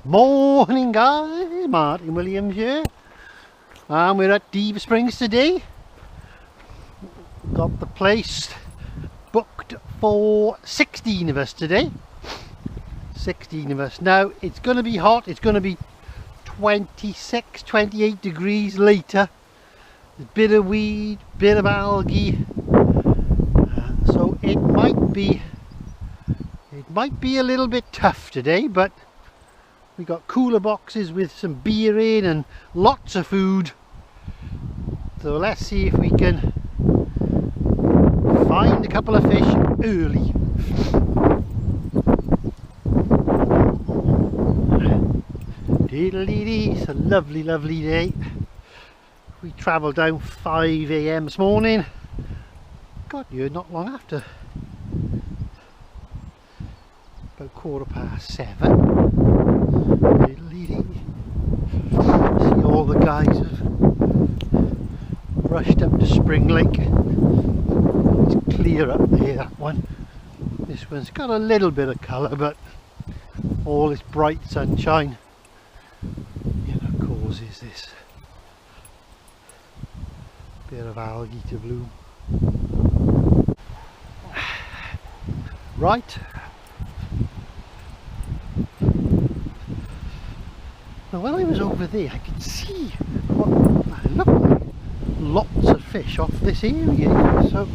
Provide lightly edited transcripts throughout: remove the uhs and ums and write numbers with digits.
Morning guys, Martin Williams here, and we're at Diva Springs today. Got the place booked for 16 of us today. 16 of us. Now it's going to be hot, it's going to be 26, 28 degrees later. There's a bit of weed, bit of algae, so it might be a little bit tough today, but we got cooler boxes with some beer in and lots of food. So let's see if we can find a couple of fish early. Diddle-dee-dee, it's a lovely, lovely day. We travelled down 5 AM this morning. Got here not long after. About 7:15. See, all the guys have rushed up to Spring Lake. It's clear up there, that one. This one's got a little bit of colour, but all this bright sunshine, you know, causes this bit of algae to bloom. Right. Now when I was over there I could see what looked like lots of fish off this area, so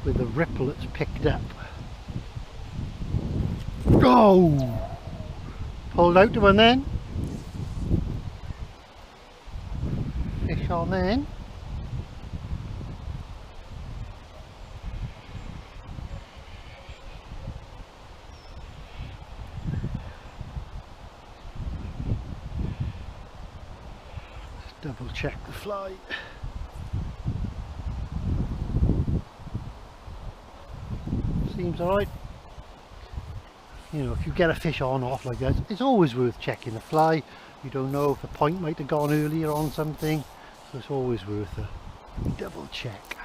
with the ripple it's picked up. Oh! Pulled out to one then. Fish on then. Just double check the fly. Seems alright. You know, if you get a fish on off like that, it's always worth checking the fly. You don't know if the point might have gone earlier on something, so it's always worth a double check.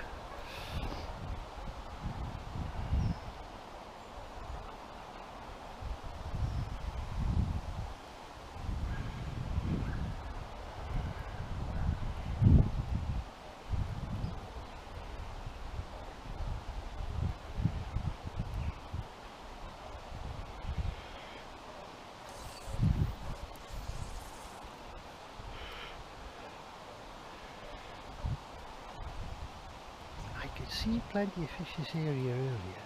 I could see plenty of fish this area earlier.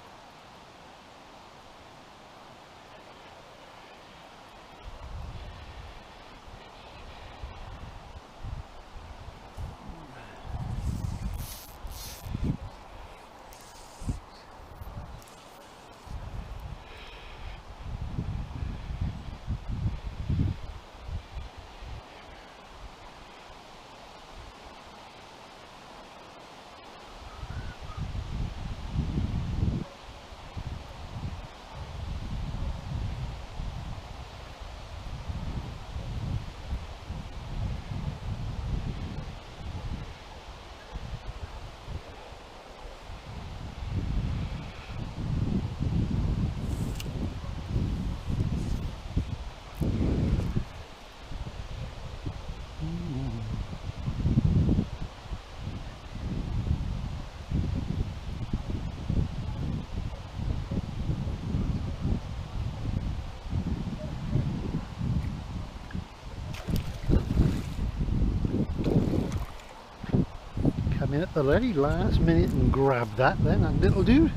Come in at the very last minute and grab that then, that little dude.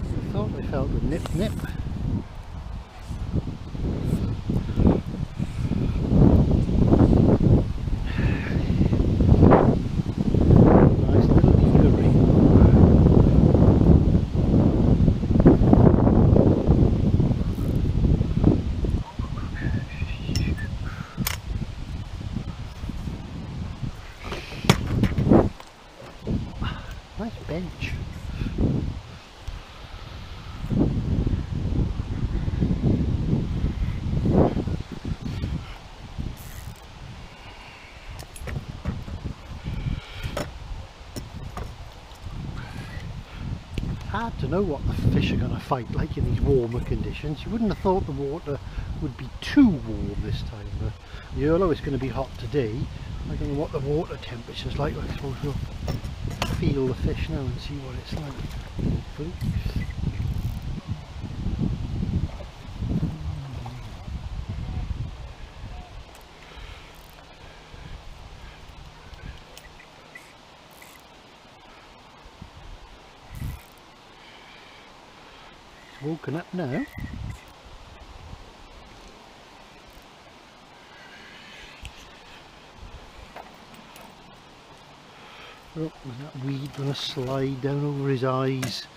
I thought I felt the nip. know what the fish are going to fight like in these warmer conditions. You wouldn't have thought the water would be too warm this time, but you know it's going to be hot today. I don't know what the water temperature's like. I suppose we'll feel the fish now and see what it's like. Hopefully. It's woken up now. Oh, is that weed going to slide down over his eyes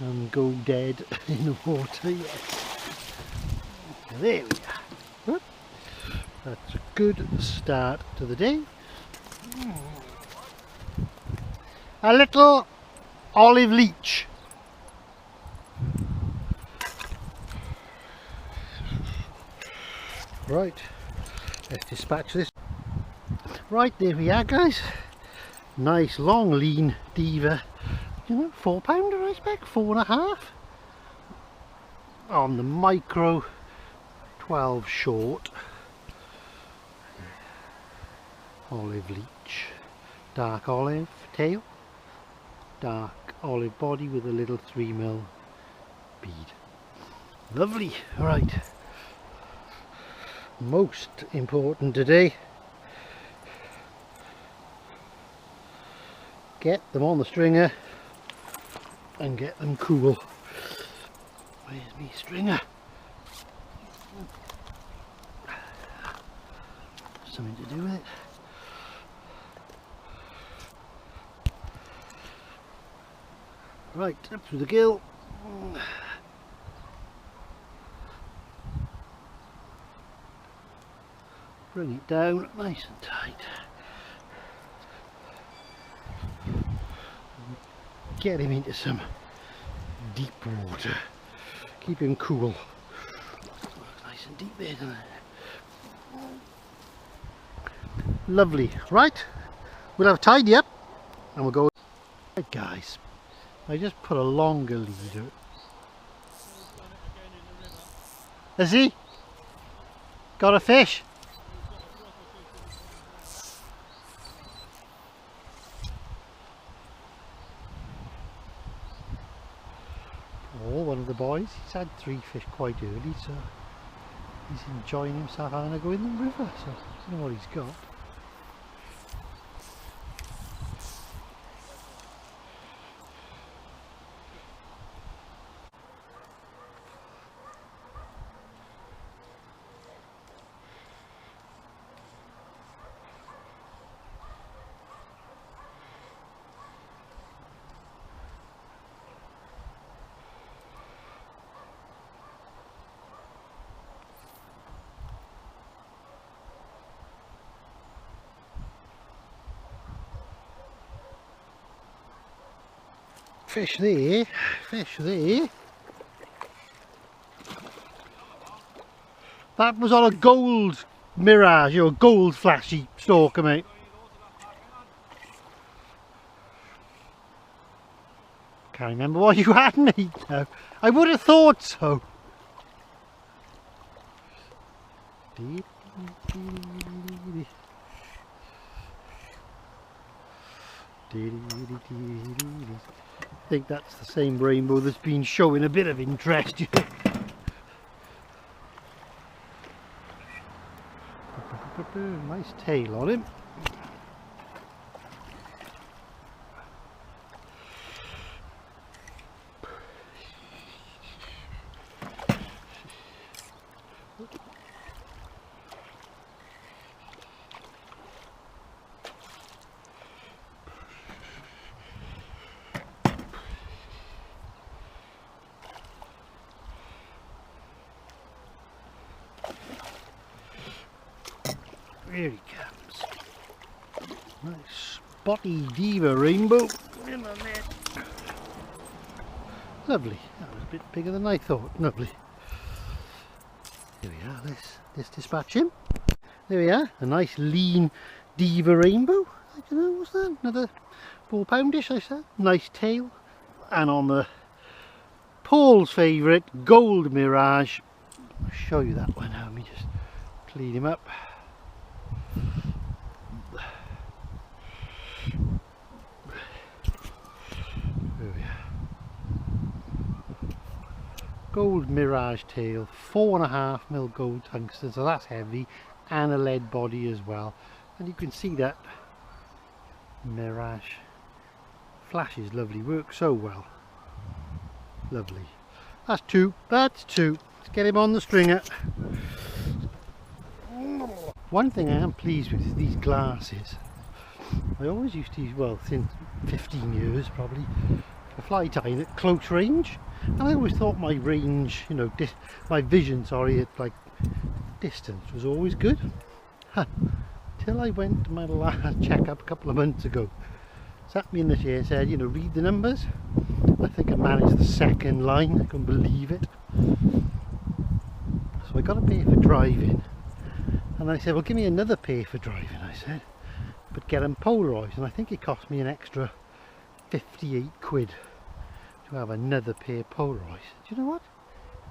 and go dead in the water? Yes. There we are. That's a good start to the day. A little olive leech. Right, let's dispatch this. Right, there we are, guys. Nice long lean diva, you know, 4 pounder I expect, 4.5 on the micro 12 short. Olive leech, dark olive tail, dark olive body with a little 3mm bead. Lovely. Right, most important today, get them on the stringer and get them cool. Where's me stringer? Something to do with it. Right, up through the gill. Bring it down nice and tight. Get him into some deep water. Keep him cool. Nice and deep there, doesn't it? Lovely. Right, we'll have tidy up and we'll go. Right, guys, I just put a longer leader. Has he got a fish? Oh, one of the boys, he's had 3 fish quite early, so he's enjoying himself having a go in the river, so I don't know what he's got. Fish there, fish there. That was on a gold mirage, or gold flashy stalker, mate. Can't remember what you had, mate. No, I would have thought so. I think that's the same rainbow that's been showing a bit of interest. Nice tail on him. Here he comes. Nice spotty diva rainbow in the net. Lovely. That was a bit bigger than I thought. Lovely. Here we are. Let's dispatch him. There we are. A nice lean diva rainbow. I don't know, what's that? Another 4 poundish, I said. Nice tail. And on the Paul's favourite, Gold Mirage. I'll show you that one now. Let me just clean him up. There we are. Gold Mirage tail, 4.5mm gold tungsten, so that's heavy, and a lead body as well. And you can see that Mirage flashes lovely, works so well. Lovely. That's two. Let's get him on the stringer. One thing I am pleased with is these glasses. I always used to use, well, since 15 years probably, a fly tying at close range, and I always thought my range, you know, my vision, sorry, at like distance was always good. Till I went to my last checkup a couple of months ago. Sat me in the chair and said, you know, read the numbers. I think I managed the second line, I couldn't believe it. So I got a pair for driving, and I said, well, give me another pair for driving, I said, but get them polarised, and I think it cost me an extra 58 quid to have another pair polarised. Do you know what?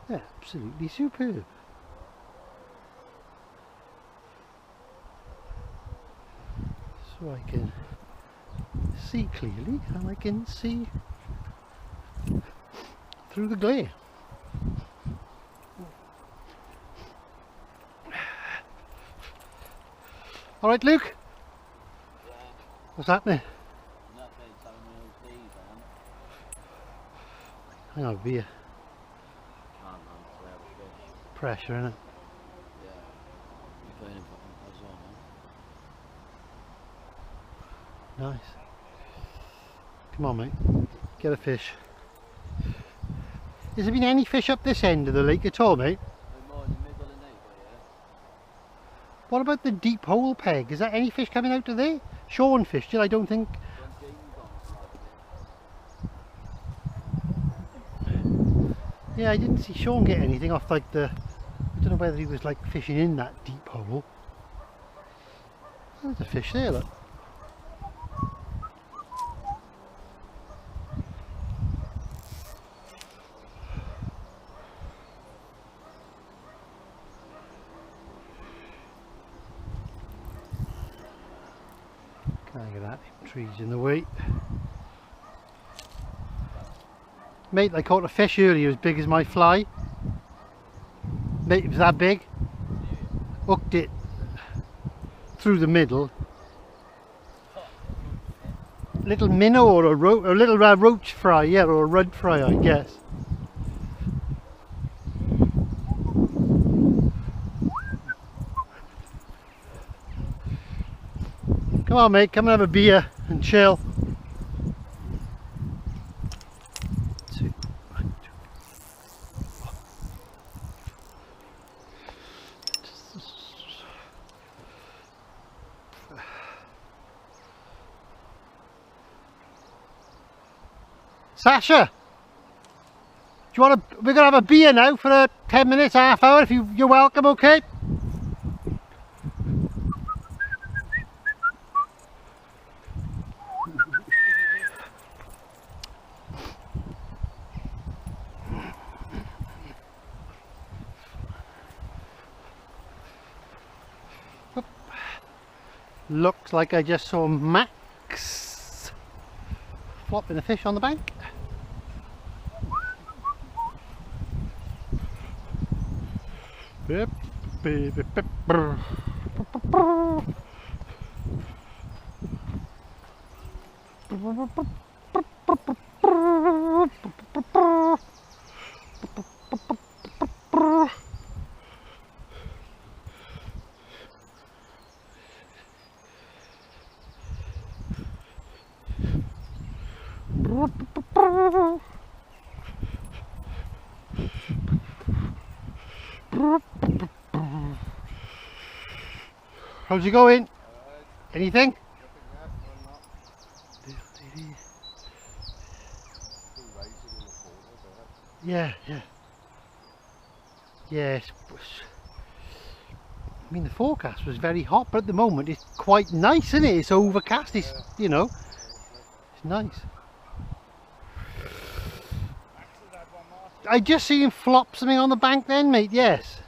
They're absolutely superb. So I can see clearly, and I can see through the glare. All right, Luke. Yeah. What's happening? Nothing. Telling me all these on. Hang on, beer. Can't run to have a fish. Pressure in it. Yeah. You're burning as well, man. Nice. Come on, mate. Get a fish. Has there been any fish up this end of the lake at all, mate? No more in the middle of the night, yeah. What about the deep hole peg? Is that any fish coming out of there? Shorn fish, still, I don't think. Yeah, I didn't see Sean get anything off like the... I don't know whether he was like fishing in that deep hole. There's a fish there, look. Can't get that, trees in the way. Mate, I caught a fish earlier as big as my fly. Mate, it was that big. Hooked it through the middle. Little minnow or a little roach fry, yeah, or a rudd fry, I guess. Come on, mate, come and have a beer and chill. Sasha, do you want to? We're gonna have a beer now for a 10 minutes, half hour. If you're welcome, okay? Looks like I just saw Max flopping a fish on the bank. Beep, beep, beep, beep, brr. How's it going? Anything? Yeah, yeah. Yes. I mean, the forecast was very hot, but at the moment it's quite nice, isn't it? It's overcast. It's, you know, it's nice. Actually, I had one last I just see him flop something on the bank then, mate, yes.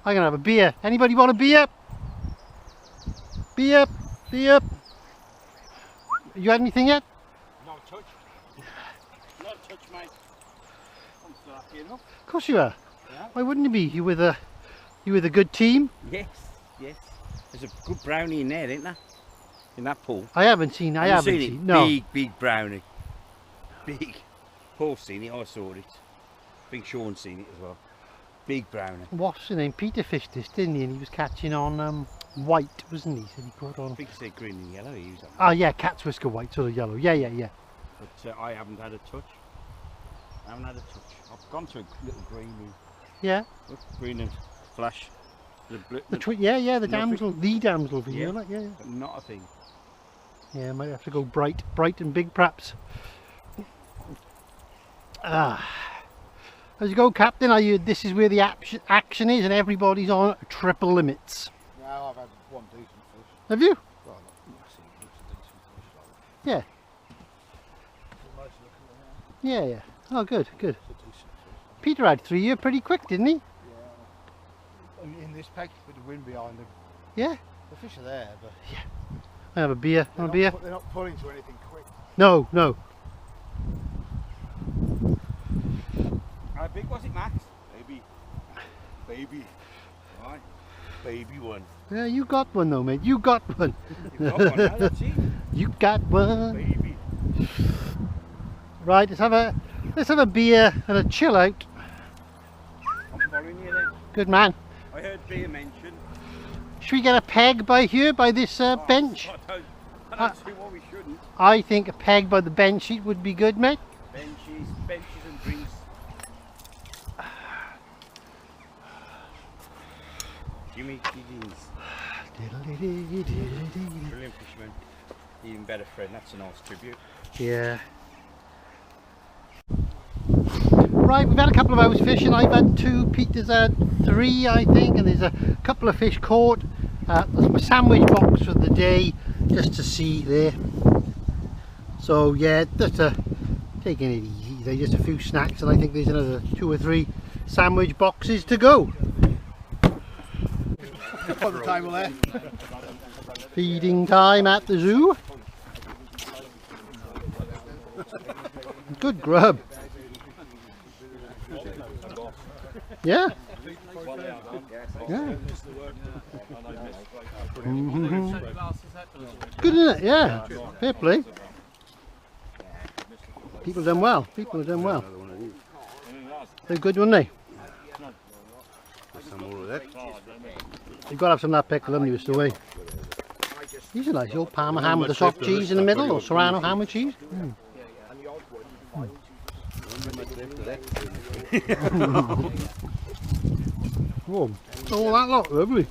I'm gonna have a beer. Anybody want a beer? Beer, beer. You had anything yet? Not a touch. Not a touch, mate. I'm still happy enough. Of course you are. Yeah. Why wouldn't you be? You with a good team? Yes, yes. There's a good brownie in there, isn't there? In that pool. I haven't seen. I haven't seen seen. it? No. Big brownie. Big. Paul's seen it. I saw it. I think Sean's seen it as well. Big brownie. What's his name? Peter fished this, didn't he? And he was catching on white, wasn't he? Said he caught on. I think he said green and yellow. He was Oh yeah, cat's whisker white, sort of yellow. Yeah, yeah, yeah. But I haven't had a touch. I haven't had a touch. I've gone to a little green. Yeah. Look, green and flash. Yeah, yeah, the nothing. damsel, the damsel for Yeah. you, like, yeah, yeah. But not a thing. Yeah, might have to go bright and big, perhaps. Ah. As you go, Captain, are you? This is where the action is, and everybody's on triple limits. No, I've had one decent fish. Have you? Well, not massive, it's a decent fish. Yeah. Nice looking one, Yeah, yeah. Oh, good, good. it's a decent fish. Peter had 3 year pretty quick, didn't he? Yeah. In this peg with the wind behind them. Yeah. The fish are there, but I have a beer. they're Want a beer? they're not pulling to anything quick. No, no. How big was it, Max? Baby. Right. Baby one. Yeah, you got one though, mate. You got one. You've got one now, that's it. You got one. Baby. Right, let's have a beer and a chill out. I'm following you then. Good man. I heard beer mentioned. Should we get a peg by here, by this bench? I don't see why we shouldn't. I think a peg by the bench sheet would be good, mate. Benches and drinks. Jimmy Higgins. Brilliant fisherman. Even better friend, that's a nice tribute. Yeah. Right, we've had a couple of hours fishing. I've had 2, Peter's had 3, I think, and there's a couple of fish caught. That's my sandwich box for the day, just to see there. So yeah, just taking it easy. There's just a few snacks, and I think there's another 2 or 3 sandwich boxes to go. On the table there. Feeding time at the zoo. Good grub. Yeah. Yeah. Good, isn't it? Yeah. Fair play. People done well. People have done well. They're good, weren't they? You've got to have some of that pickle, haven't you, Mr. Way? These are nice, old Parma ham with a soft cheese in the middle, or Serrano ham with cheese. Mm. Oh, all that lot, lovely.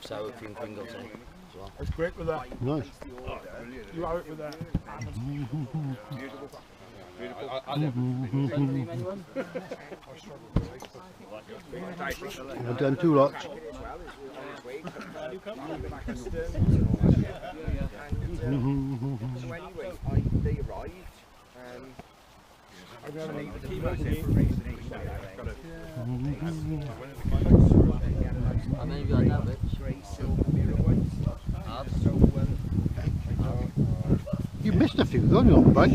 Sour cream Pringles in it as well. It's great with that. Nice. You are it with that. I've done 2 lots. So anyway, they arrived. How many have you had now, bitch? You missed a few, though, you know, right?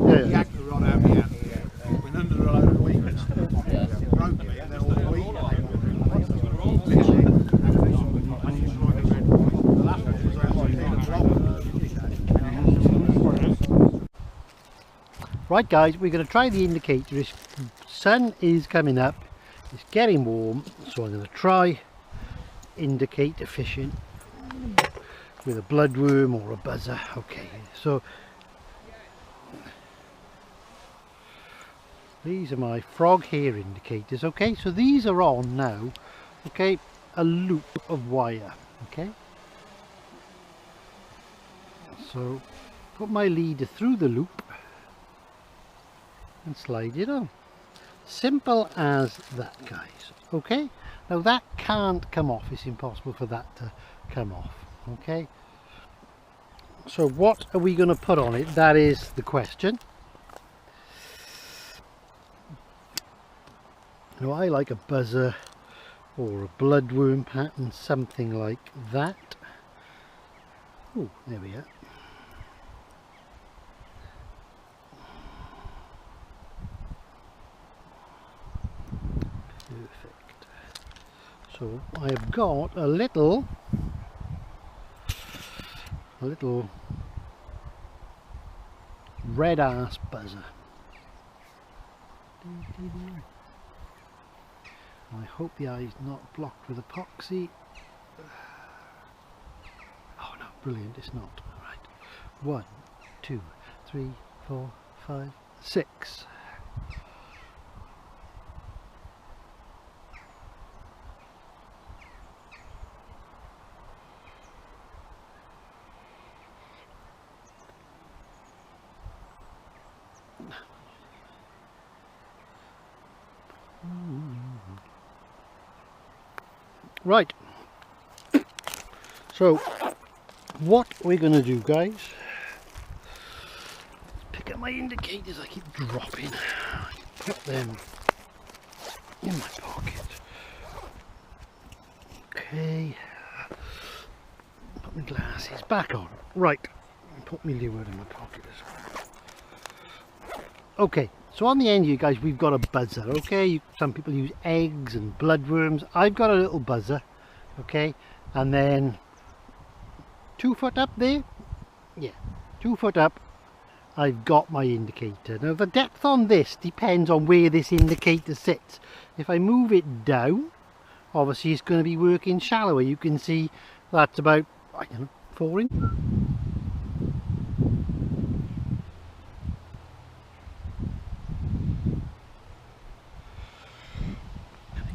Yeah, yeah. Right guys, we're going to try the indicator. The sun is coming up, it's getting warm, so I'm going to try indicator fishing with a bloodworm or a buzzer. Okay, so these are my frog hair indicators. Okay, so these are on now. Okay, a loop of wire. Okay, so put my leader through the loop and slide it on. Simple as that, guys. Okay, now that can't come off. It's impossible for that to come off. Okay, so what are we going to put on it? That is the question. Now I like a buzzer or a bloodworm pattern, something like that. Oh, there we are. Perfect. So I've got a little red ass buzzer. I hope the eye's not blocked with epoxy. Oh no, brilliant, it's not. Right. 1, 2, 3, 4, 5, 6. Right, so what we're going to do, guys, pick up my indicators. I keep dropping. Put them in my pocket. Okay, put my glasses back on. Right, put my lure in my pocket as well. Okay, so on the end here, guys, we've got a buzzer. Okay, some people use eggs and bloodworms. I've got a little buzzer. Okay, and then 2 foot up there, yeah, 2 foot up, I've got my indicator. Now the depth on this depends on where this indicator sits. If I move it down, obviously it's going to be working shallower. You can see that's about, I don't know, 4 inches.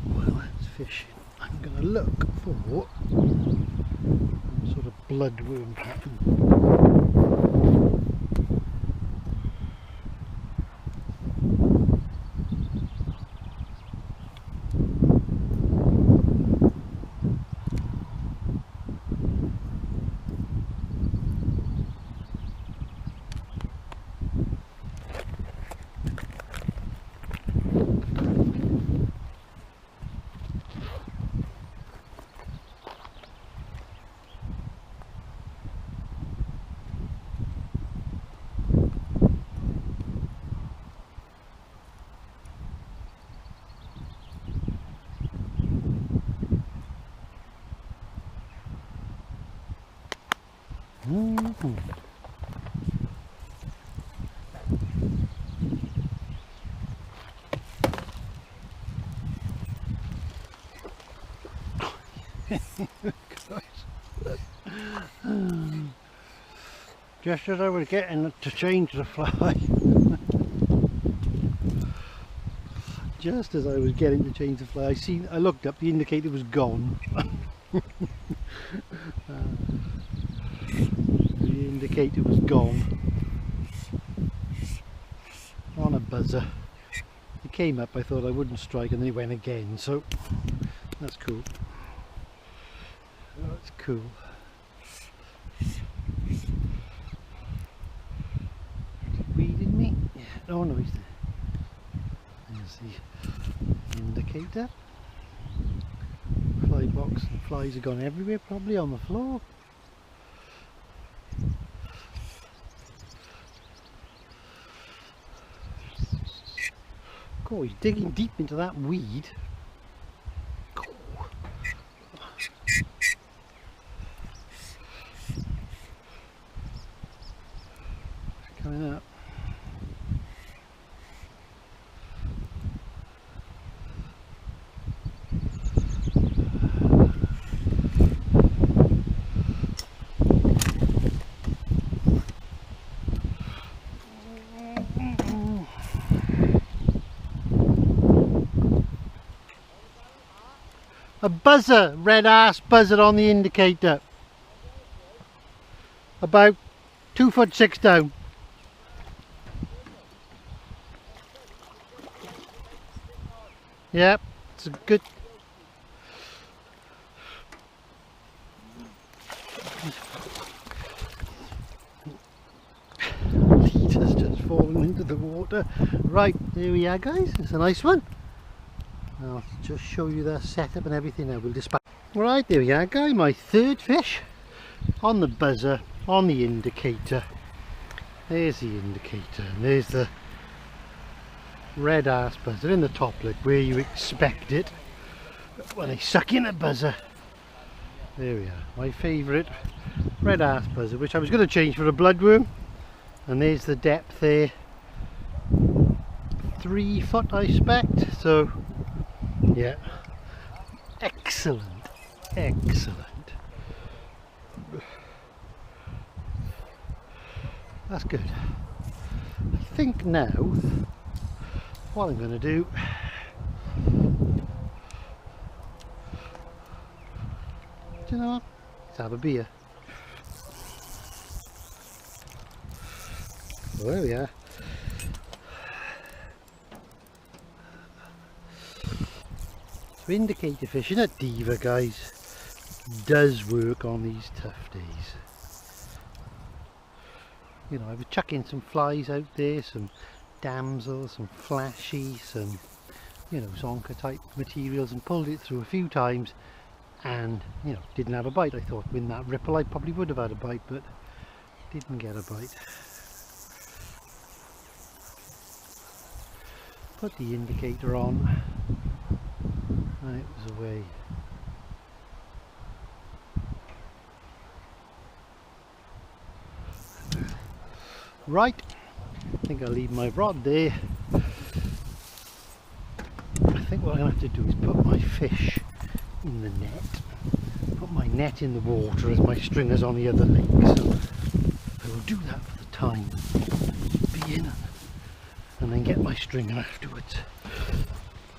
While that's fishing, I'm going to look for some sort of bloodworm pattern. Just as I was getting to change the fly, just as I was getting to change the fly, I looked up, the indicator was gone. The indicator was gone on a buzzer. It came up, I thought I wouldn't strike, and then it went again, so that's cool. That's cool. Weeded me? Yeah. Oh no, he's there. There's the indicator. Fly box, and flies have gone everywhere, probably on the floor. God, he's digging deep into that weed. Coming up. A buzzer, red ass buzzer on the indicator. About 2'6" down. Yeah, it's a good. Leader's just fallen into the water. Right, there we are, guys. It's a nice one. I'll just show you the setup and everything now. We'll dispatch. Right, there we are, guys. My third fish on the buzzer, on the indicator. There's the indicator, and there's the red arse buzzer in the top lip where you expect it when they suck in a buzzer. There we are, my favourite red arse buzzer, which I was going to change for a bloodworm. And there's the depth there, 3 foot I expect. So yeah, excellent, excellent. That's good. I think now what I'm going to do, do you know what? Let's have a beer. Well, there we are. So indicator fishing at Diva, guys, does work on these tough days. You know, I was chucking some flies out there, some damsels, some flashy, some, you know, zonka type materials, and pulled it through a few times and, you know, didn't have a bite. I thought with that ripple I probably would have had a bite, but didn't get a bite. Put the indicator on and it was away. Right, I think I'll leave my rod there. I think what I'm going to have to do is put my fish in the net, put my net in the water as my stringer's on the other lake. So I will do that for the time being, and then get my stringer afterwards.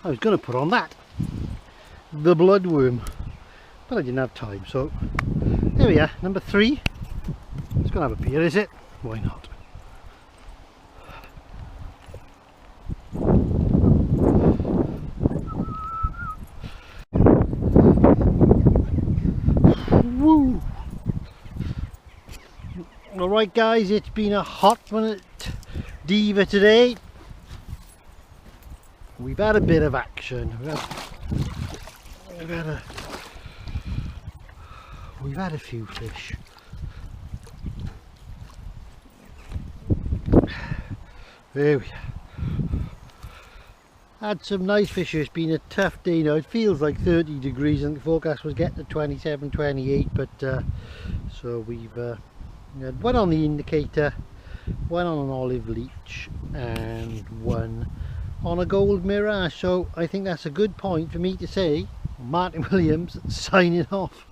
I was going to put on that, the bloodworm, but I didn't have time. So there we are, number 3. It's going to have a beer, is it? Why not? Woo! Alright guys, it's been a hot one at Diva today. We've had a bit of action. We've had a few fish. There we are. Had some nice fish. It's been a tough day now. It feels like 30 degrees and the forecast was getting to 27, 28, but so we've had one on the indicator, one on an olive leech, and one on a gold mirage. So I think that's a good point for me to say Martin Williams signing off.